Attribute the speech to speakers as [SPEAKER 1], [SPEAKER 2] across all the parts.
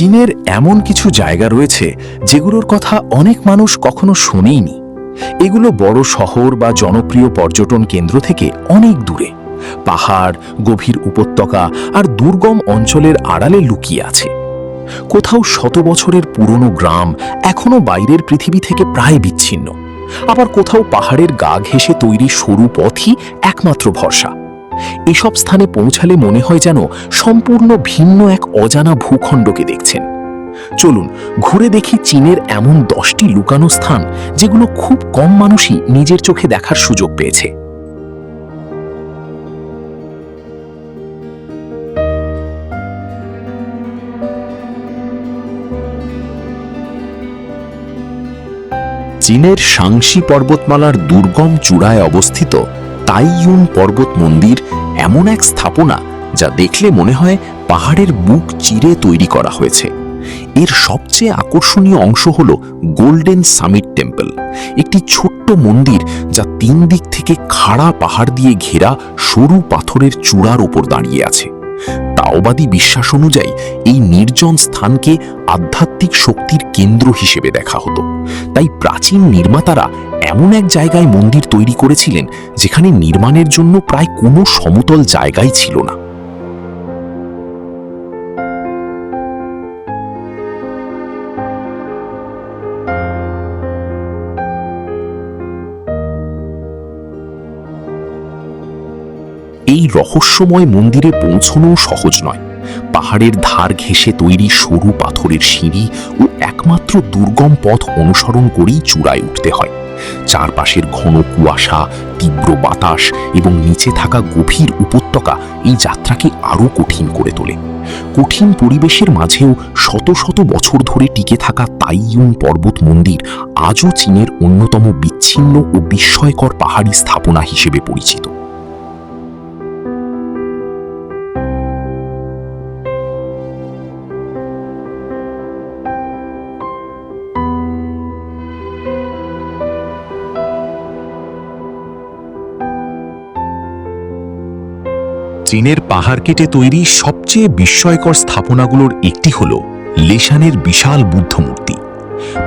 [SPEAKER 1] চীনের এমন কিছু জায়গা রয়েছে যেগুলোর কথা অনেক মানুষ কখনো শোনেইনি। এগুলো বড় শহর বা জনপ্রিয় পর্যটন কেন্দ্র থেকে অনেক দূরে, পাহাড়, গভীর উপত্যকা আর দুর্গম অঞ্চলের আড়ালে লুকিয়ে আছে। কোথাও শত বছরের পুরনো গ্রাম এখনো বাইরের পৃথিবী থেকে প্রায় বিচ্ছিন্ন, আবার কোথাও পাহাড়ের গা ঘেঁষে তৈরি সরু পথই একমাত্র ভরসা। এসব স্থানে পৌঁছালে মনে হয় যেন সম্পূর্ণ ভিন্ন এক অজানা ভূখণ্ডকে দেখছেন। চলুন ঘুরে দেখি চীনের এমন 10টি লুকানো স্থান যেগুলো খুব কম মানুষই নিজের চোখে দেখার সুযোগ পেয়েছে। চীনের সাংসি পর্বতমালার দুর্গম চূড়ায় অবস্থিত তাইইউন পর্বত মন্দির এমন এক স্থাপনা যা দেখলে মনে হয় পাহাড়ের বুক চিরে তৈরি করা হয়েছে। এর সবচেয়ে আকর্ষণীয় অংশ হল গোল্ডেন সামিট টেম্পল, একটি ছোট্ট মন্দির যা 3 দিক থেকে খাড়া পাহাড় দিয়ে ঘেরা সরু পাথরের চূড়ার ওপর দাঁড়িয়ে আছে। তাওবাদী বিশ্বাস অনুযায়ী এই নির্জন স্থানকে আধ্যাত্মিক শক্তির কেন্দ্র হিসেবে দেখা হতো, তাই প্রাচীন নির্মাতারা এমন এক জায়গায় মন্দির তৈরি করেছিলেন যেখানে নির্মাণের জন্য প্রায় কোনো সমতল জায়গাই ছিল না। এই রহস্যময় মন্দিরে পৌঁছানোও সহজ নয়। পাহাড়ের ধার ঘেঁষে তৈরি সরু পাথরের সিঁড়ি ও একমাত্র দুর্গম পথ অনুসরণ করেই চূড়ায় উঠতে হয়। চারপাশের ঘন কুয়াশা, তীব্র বাতাস এবং নিচে থাকা গভীর উপত্যকা এই যাত্রাকে আরও কঠিন করে তোলে। কঠিন পরিবেশের মাঝেও শত শত বছর ধরে টিকে থাকা তাইইউন পর্বত মন্দির আজও চীনের অন্যতম বিচ্ছিন্ন ও বিস্ময়কর পাহাড়ি স্থাপনা হিসেবে পরিচিত। চীনের পাহাড় কেটে তৈরি সবচেয়ে বিস্ময়কর স্থাপনাগুলোর একটি হল লেসানের বিশাল বুদ্ধ মূর্তি।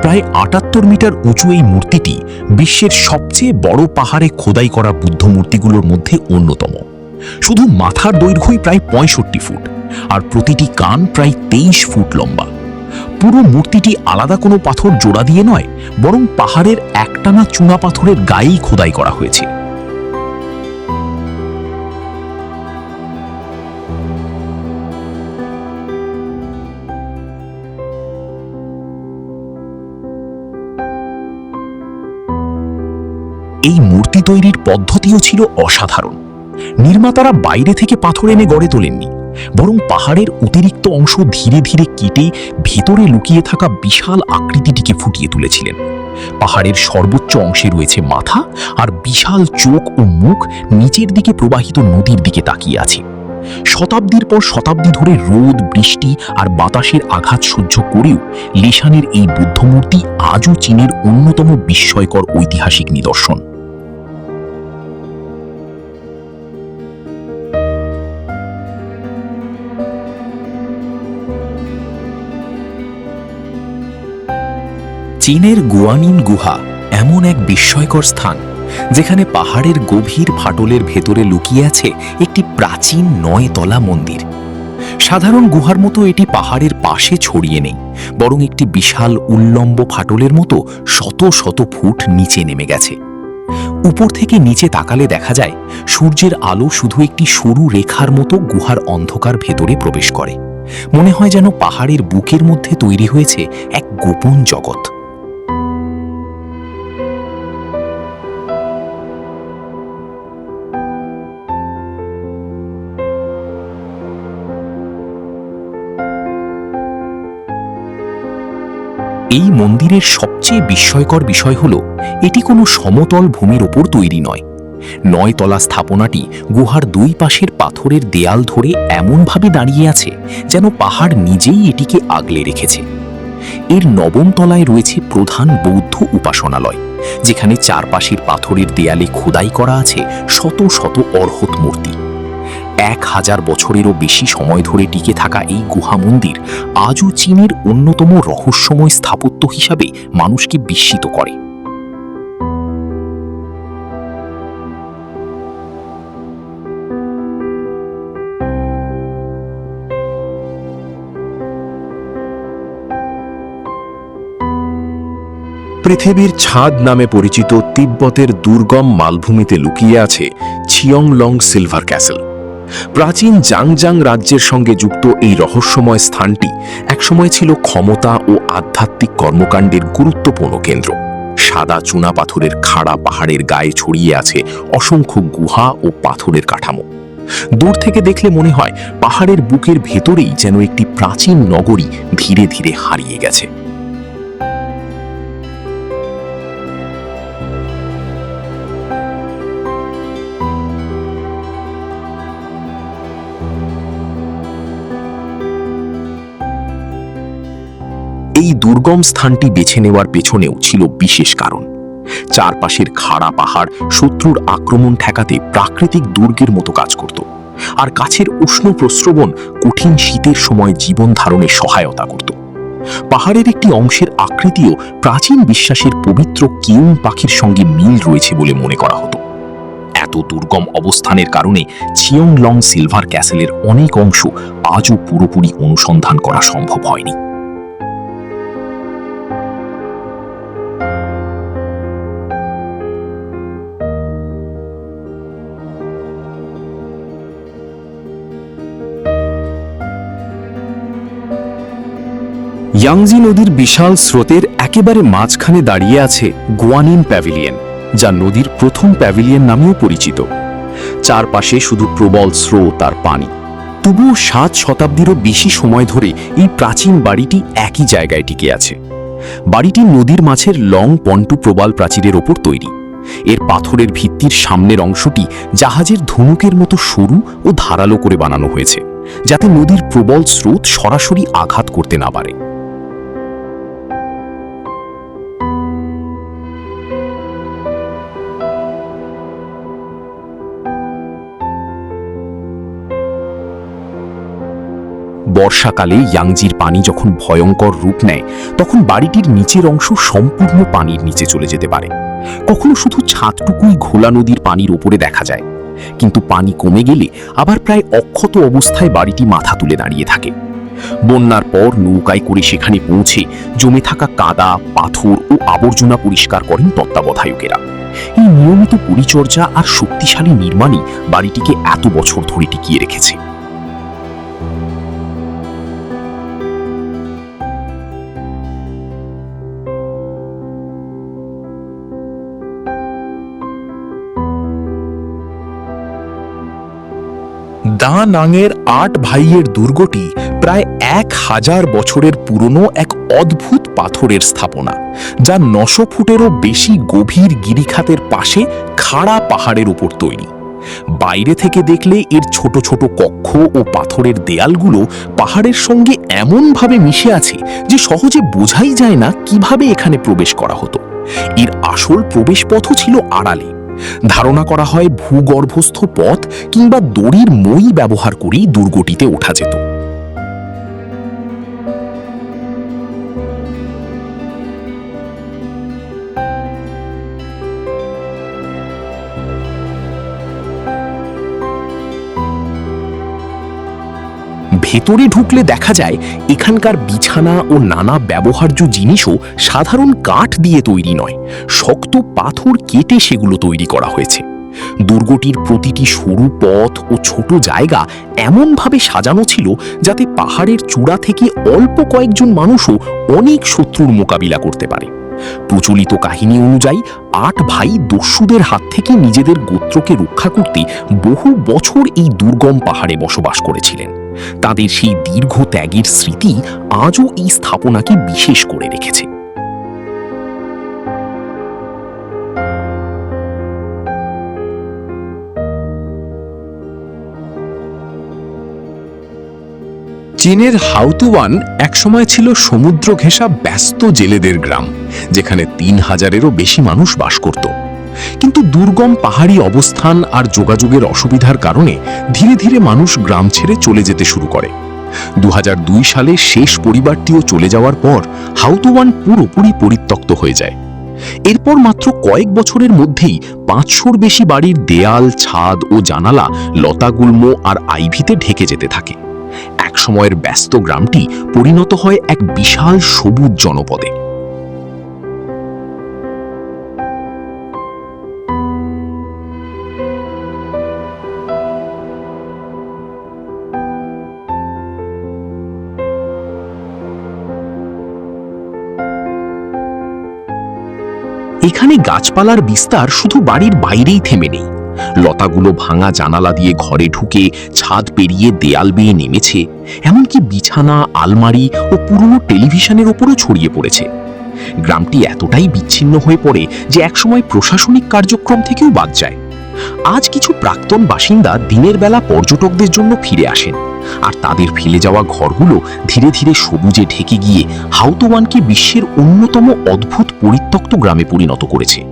[SPEAKER 1] প্রায় 78 মিটার উঁচু এই মূর্তিটি বিশ্বের সবচেয়ে বড় পাহাড়ে খোদাই করা বুদ্ধ মূর্তিগুলোর মধ্যে অন্যতম। শুধু মাথার দৈর্ঘ্যই প্রায় 65 ফুট আর প্রতিটি কান প্রায় 23 ফুট লম্বা। পুরো মূর্তিটি আলাদা কোনো পাথর জোড়া দিয়ে নয়, বরং পাহাড়ের একটানা চুনা পাথরের গায়েই খোদাই করা হয়েছে। এই মূর্তি তৈরির পদ্ধতিও ছিল অসাধারণ। নির্মাতারা বাইরে থেকে পাথর এনে গড়ে তোলেননি, বরং পাহাড়ের অতিরিক্ত অংশ ধীরে ধীরে কেটে ভেতরে লুকিয়ে থাকা বিশাল আকৃতিটিকে ফুটিয়ে তুলেছিলেন। পাহাড়ের সর্বোচ্চ অংশে রয়েছে মাথা, আর বিশাল চোখ ও মুখ নিচের দিকে প্রবাহিত নদীর দিকে তাকিয়ে আছে। শতাব্দীর পর শতাব্দী ধরে রোদ, বৃষ্টি আর বাতাসের আঘাত সহ্য করেও লেসানের এই বুদ্ধমূর্তি আজও চীনের অন্যতম বিস্ময়কর ঐতিহাসিক নিদর্শন। চীনের গুয়ানিন গুহা এমন এক বিস্ময়কর স্থান যেখানে পাহাড়ের গভীর ফাটলের ভেতরে লুকিয়ে আছে একটি প্রাচীন 9 তলা মন্দির। সাধারণ গুহার মতো এটি পাহাড়ের পাশে ছড়িয়ে নেই, বরং একটি বিশাল উল্লম্ব ফাটলের মতো শত শত ফুট নিচে নেমে গেছে। উপর থেকে নিচে তাকালে দেখা যায় সূর্যের আলো শুধু একটি সরু রেখার মতো গুহার অন্ধকার ভেতরে প্রবেশ করে। মনে হয় যেন পাহাড়ের বুকের মধ্যে তৈরি হয়েছে এক গোপন জগৎ। এই মন্দিরের সবচেয়ে বিস্ময়কর বিষয় হল এটি কোনো সমতল ভূমির ওপর তৈরি নয়। 9 তলা স্থাপনাটি গুহার 2 পাশের পাথরের দেয়াল ধরে এমনভাবে দাঁড়িয়ে আছে যেন পাহাড় নিজেই এটিকে আগলে রেখেছে। এর 9ম তলায় রয়েছে প্রধান বৌদ্ধ উপাসনালয়, যেখানে চারপাশের পাথরের দেয়ালে খোদাই করা আছে শত শত অর্হত মূর্তি। 1000 বছরেরও বেশি সময় ধরে টিকে থাকা এই গুহা মন্দির আজও চীনের অন্যতম রহস্যময় স্থাপত্য হিসাবে মানুষকে বিস্মিত করে। পৃথিবীর ছাদ নামে পরিচিত তিব্বতের দুর্গম মালভূমিতে লুকিয়ে আছে ছিয়ংলং সিলভার ক্যাসেল। প্রাচীন জাংজাং রাজ্যের সঙ্গে যুক্ত এই রহস্যময় স্থানটি একসময় ছিল ক্ষমতা ও আধ্যাত্মিক কর্মকাণ্ডের গুরুত্বপূর্ণ কেন্দ্র। সাদা চুনা পাথরের খাড়া পাহাড়ের গায়ে ছড়িয়ে আছে অসংখ্য গুহা ও পাথরের কাঠামো। দূর থেকে দেখলে মনে হয় পাহাড়ের বুকের ভেতরেই যেন একটি প্রাচীন নগরী ধীরে ধীরে হারিয়ে গেছে। এই দুর্গম স্থানটি বেছে নেওয়ার পেছনেও ছিল বিশেষ কারণ। চারপাশের খাড়া পাহাড় শত্রুর আক্রমণ ঠেকাতে প্রাকৃতিক দুর্গের মতো কাজ করত, আর কাছের উষ্ণ প্রস্রবণ কঠিন শীতের সময় জীবন ধারণে সহায়তা করত। পাহাড়ের একটি অংশের আকৃতিও প্রাচীন বিশ্বাসের পবিত্র কিউং পাখির সঙ্গে মিল রয়েছে বলে মনে করা হতো। এত দুর্গম অবস্থানের কারণে ছিয়ংলং সিলভার ক্যাসেলের অনেক অংশ আজও পুরোপুরি অনুসন্ধান করা সম্ভব হয়নি। ইয়াংজি নদীর বিশাল স্রোতের একেবারে মাঝখানে দাঁড়িয়ে আছে গুয়ানিন প্যাভিলিয়ন, যা নদীর প্রথম প্যাভিলিয়ন নামেও পরিচিত। চারপাশে শুধু প্রবল স্রোত আর পানি। তবুও 7 শতাব্দীরও বেশি সময় ধরে এই প্রাচীন বাড়িটি একই জায়গায় টিকে আছে। বাড়িটি নদীর মাঝের লং পন্টু প্রবাল প্রাচীরের ওপর তৈরি। এর পাথরের ভিত্তির সামনের অংশটি জাহাজের ধনুকের মতো সরু ও ধারালো করে বানানো হয়েছে, যাতে নদীর প্রবল স্রোত সরাসরি আঘাত করতে না পারে। বর্ষাকালে ইয়াংজির পানি যখন ভয়ঙ্কর রূপ নেয়, তখন বাড়িটির নিচের অংশ সম্পূর্ণ পানির নিচে চলে যেতে পারে। কখনো শুধু ছাদটুকুই ঘোলা নদীর পানির ওপরে দেখা যায়, কিন্তু পানি কমে গেলে আবার প্রায় অক্ষত অবস্থায় বাড়িটি মাথা তুলে দাঁড়িয়ে থাকে। বন্যার পর নৌকায় করে সেখানে পৌঁছে জমে থাকা কাদা, পাথর ও আবর্জনা পরিষ্কার করেন তত্ত্বাবধায়কেরা। এই নিয়মিত পরিচর্যা আর শক্তিশালী নির্মাণই বাড়িটিকে এত বছর ধরে টিকিয়ে রেখেছে। দা নাংয়ের 8 ভাইয়ের দুর্গটি প্রায় 1000 বছরের পুরনো এক অদ্ভুত পাথরের স্থাপনা, যা 900 ফুটেরও বেশি গভীর গিরিখাতের পাশে খাড়া পাহাড়ের উপর তৈরি। বাইরে থেকে দেখলে এর ছোট ছোট কক্ষ ও পাথরের দেয়ালগুলো পাহাড়ের সঙ্গে এমনভাবে মিশে আছে যে সহজে বোঝাই যায় না কিভাবে এখানে প্রবেশ করা হতো। এর আসল প্রবেশপথও ছিল আড়ালে। ধারণা করা হয় ভূগর্ভস্থ পথ কিংবা দড়ির মই ব্যবহার করেই দুর্গটিতে ওঠা যেত। ভেতরে ঢুকলে দেখা যায় এখানকার বিছানা ও নানা ব্যবহার্য জিনিসও সাধারণ কাঠ দিয়ে তৈরি নয়, শক্ত পাথর কেটে সেগুলো তৈরি করা হয়েছে। দুর্গটির প্রতিটি সরু পথ ও ছোট জায়গা এমনভাবে সাজানো ছিল যাতে পাহাড়ের চূড়া থেকে অল্প কয়েকজন মানুষও অনেক শত্রুর মোকাবিলা করতে পারে। প্রচলিত কাহিনী অনুযায়ী 8 ভাই দস্যুদের হাত থেকে নিজেদের গোত্রকে রক্ষা করতে বহু বছর এই দুর্গম পাহাড়ে বসবাস করেছিলেন। তাদের সেই দীর্ঘ ত্যাগের স্মৃতি আজও এই স্থাপনাকে বিশেষ করে রেখেছে। চীনের হাউতুয়ান একসময় ছিল সমুদ্র ঘেঁষা ব্যস্ত জেলেদের গ্রাম, যেখানে 3000-এরও বেশি মানুষ বাস করত। কিন্তু দুর্গম পাহাড়ি অবস্থান আর যোগাযোগের অসুবিধার কারণে ধীরে ধীরে মানুষ গ্রাম ছেড়ে চলে যেতে শুরু করে। 2002 সালে শেষ পরিবারটিও চলে যাওয়ার পর হাউতোয়ান পুরোপুরি পরিত্যক্ত হয়ে যায়। এরপর মাত্র কয়েক বছরের মধ্যেই 500-র বেশি বাড়ির দেয়াল, ছাদ ও জানালা লতাগুল্ম আর আইভিতে ঢেকে যেতে থাকে। এক সময়ের ব্যস্ত গ্রামটি পরিণত হয় এক বিশাল সবুজ জনপদে। এখানে গাছপালার বিস্তার শুধু বাড়ির বাইরেই থেমে নেই। লতাগুলো ভাঙা জানালা দিয়ে ঘরে ঢুকে ছাদ পেরিয়ে দেয়াল বেয়ে নেমেছে, এমনকি বিছানা, আলমারি ও পুরনো টেলিভিশনের ওপরও ছড়িয়ে পড়েছে। গ্রামটি এতটাই বিচ্ছিন্ন হয়ে পড়ে যে একসময় প্রশাসনিক কার্যক্রম থেকেও বাদ যায়। আজ কিছু প্রাক্তন বাসিন্দা দিনের বেলা পর্যটকদের জন্য ফিরে আসেন, আর তাদের ফেলে যাওয়া ঘরগুলো ধীরে ধীরে সবুজে ঢেকে গিয়ে হাউতোয়ানকে বিশ্বের অন্যতম অদ্ভুত পরিত্যক্ত গ্রামে পরিণত করেছে।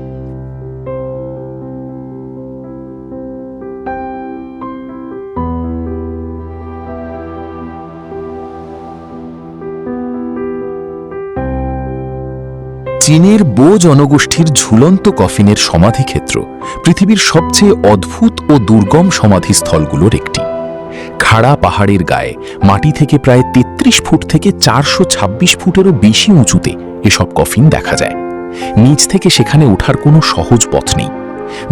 [SPEAKER 1] চীনের বো জনগোষ্ঠীর ঝুলন্ত কফিনের সমাধিক্ষেত্র পৃথিবীর সবচেয়ে অদ্ভুত ও দুর্গম সমাধিস্থলগুলোর একটি। খাড়া পাহাড়ের গায়ে মাটি থেকে প্রায় 33 ফুট থেকে 426 ফুটেরও বেশি উঁচুতে এসব কফিন দেখা যায়। নিচ থেকে সেখানে ওঠার কোনো সহজ পথ নেই।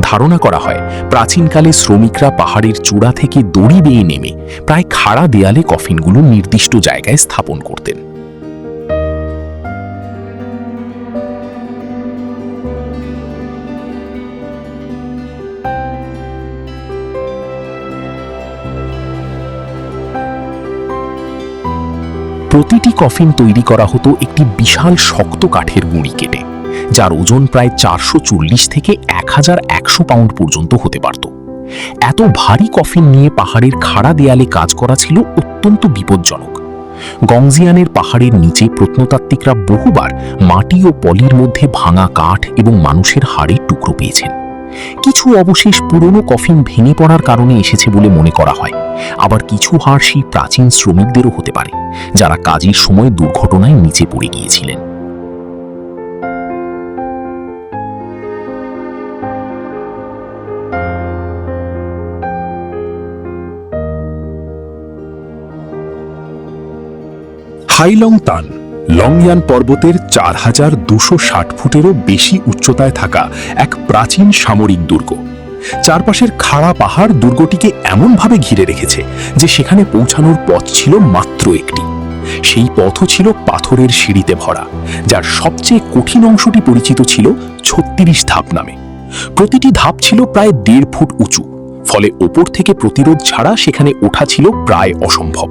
[SPEAKER 1] ধারণা করা হয় প্রাচীনকালে শ্রমিকরা পাহাড়ের চূড়া থেকে দড়ি বেয়ে নেমে প্রায় খাড়া দেয়ালে কফিনগুলো নির্দিষ্ট জায়গায় স্থাপন করতেন। প্রতিটি কফিন তৈরি করা হতো একটি বিশাল শক্ত কাঠের গুঁড়ি কেটে, যার ওজন প্রায় 440 থেকে 1100 পাউন্ড পর্যন্ত হতে পারত। এত ভারী কফিন নিয়ে পাহাড়ের খাড়া দেয়ালে কাজ করা ছিল অত্যন্ত বিপজ্জনক। গংজিয়ানের পাহাড়ের নিচে প্রত্নতাত্ত্বিকরা বহুবার মাটি ও পলির মধ্যে ভাঙা কাঠ এবং মানুষের হাড়ের টুকরো পেয়েছেন। কিছু অবশেষ পুরনো কফিন ভেঙে পড়ার কারণে এসেছে বলে মনে করা হয়। আবার কিছু হাড় সেই প্রাচীন শ্রমিকদেরও হতে পারে, যারা কাজের সময় দুর্ঘটনায় নিচে পড়ে গিয়েছিলেন। হাইলং তান লংয়ান পর্বতের 4260 ফুটেরও বেশি উচ্চতায় থাকা এক প্রাচীন সামরিক দুর্গ। চারপাশের খাড়া পাহাড় দুর্গটিকে এমনভাবে ঘিরে রেখেছে যে সেখানে পৌঁছানোর পথ ছিল মাত্র একটি। সেই পথও ছিল পাথরের সিঁড়িতে ভরা, যার সবচেয়ে কঠিন অংশটি পরিচিত ছিল 36 ধাপ নামে। প্রতিটি ধাপ ছিল প্রায় 1.5 ফুট উঁচু, ফলে ওপর থেকে প্রতিরোধ ছাড়া সেখানে ওঠা ছিল প্রায় অসম্ভব।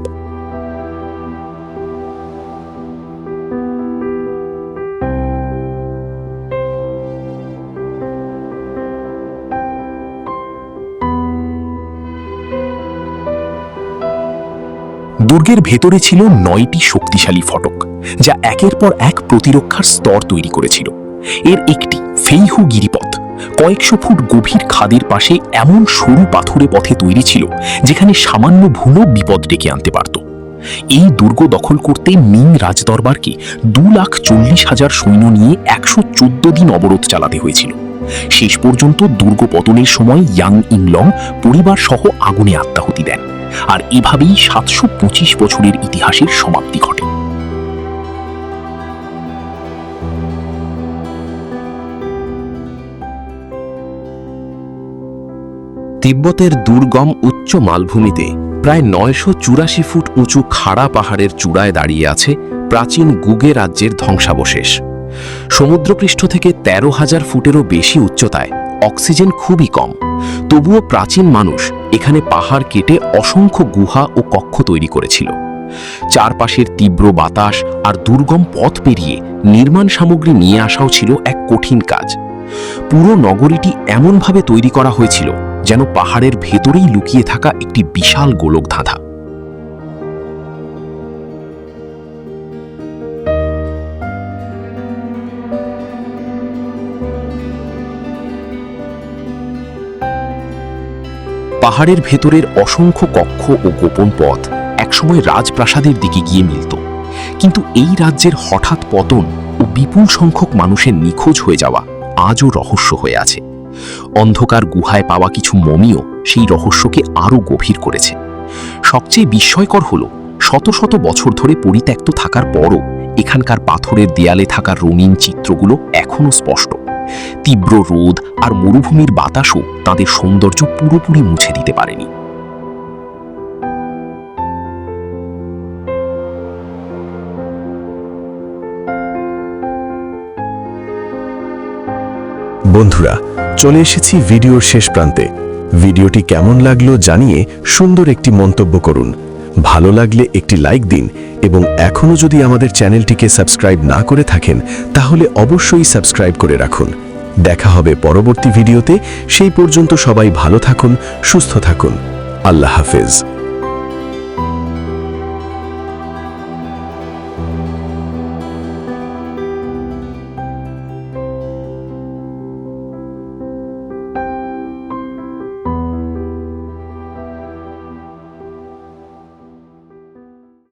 [SPEAKER 1] দুর্গের ভেতরে ছিল 9টি শক্তিশালী ফটক, যা একের পর এক প্রতিরক্ষার স্তর তৈরি করেছিল। এর একটি ফেইহু গিরিপথ কয়েকশো ফুট গভীর খাদের পাশে এমন সরু পাথুরে পথে তৈরি ছিল যেখানে সামান্য ভুলও বিপদ ডেকে আনতে পারত। এই দুর্গ দখল করতে মিং রাজদরবারকে 2,40,000 সৈন্য নিয়ে 114 দিন অবরোধ চালাতে হয়েছিল। শেষ পর্যন্ত দুর্গ পতনের সময় ইয়াং ইংলং পরিবার সহ আগুনে আত্মাহুতি দেন, আর এভাবেই 725 বছরের ইতিহাসের সমাপ্তি ঘটে। তিব্বতের দুর্গম উচ্চ মালভূমিতে প্রায় 984 ফুট উঁচু খাড়া পাহাড়ের চূড়ায় দাঁড়িয়ে আছে প্রাচীন গুগে রাজ্যের ধ্বংসাবশেষ। সমুদ্রপৃষ্ঠ থেকে 13,000 ফুটেরও বেশি উচ্চতায় অক্সিজেন খুবই কম, তবুও প্রাচীন মানুষ এখানে পাহাড় কেটে অসংখ্য গুহা ও কক্ষ তৈরি করেছিল। চারপাশের তীব্র বাতাস আর দুর্গম পথ পেরিয়ে নির্মাণ সামগ্রী নিয়ে আসাও ছিল এক কঠিন কাজ। পুরো নগরীটি এমনভাবে তৈরি করা হয়েছিল যেন পাহাড়ের ভেতরেই লুকিয়ে থাকা একটি বিশাল গোলকধাঁধা। পাহাড়ের ভেতরের অসংখ্য কক্ষ ও গোপন পথ একসময় রাজপ্রাসাদের দিকে গিয়ে মিলত, কিন্তু এই রাজ্যের হঠাৎ পতন ও বিপুল সংখ্যক মানুষের নিখোঁজ হয়ে যাওয়া আজও রহস্য হয়ে আছে। অন্ধকার গুহায় পাওয়া কিছু মমিও সেই রহস্যকে আরও গভীর করেছে। সবচেয়ে বিস্ময়কর হল, শত শত বছর ধরে পরিত্যক্ত থাকার পরও এখানকার পাথরের দেয়ালে থাকা রঙিন চিত্রগুলো এখনও স্পষ্ট। তীব্র রোদ আর মরুভূমির বাতাসও তাদের সৌন্দর্য পুরোপুরি মুছে দিতে পারেনি।
[SPEAKER 2] বন্ধুরা, চলে এসেছি ভিডিওর শেষ প্রান্তে। ভিডিওটি কেমন লাগলো জানিয়ে সুন্দর একটি মন্তব্য করুন। ভালো লাগলে একটি লাইক দিন এবং এখনও যদি আমাদের চ্যানেলটিকে সাবস্ক্রাইব না করে থাকেন তাহলে অবশ্যই সাবস্ক্রাইব করে রাখুন। দেখা হবে পরবর্তী ভিডিওতে। সেই পর্যন্ত সবাই ভালো থাকুন, সুস্থ থাকুন। আল্লাহ হাফেজ।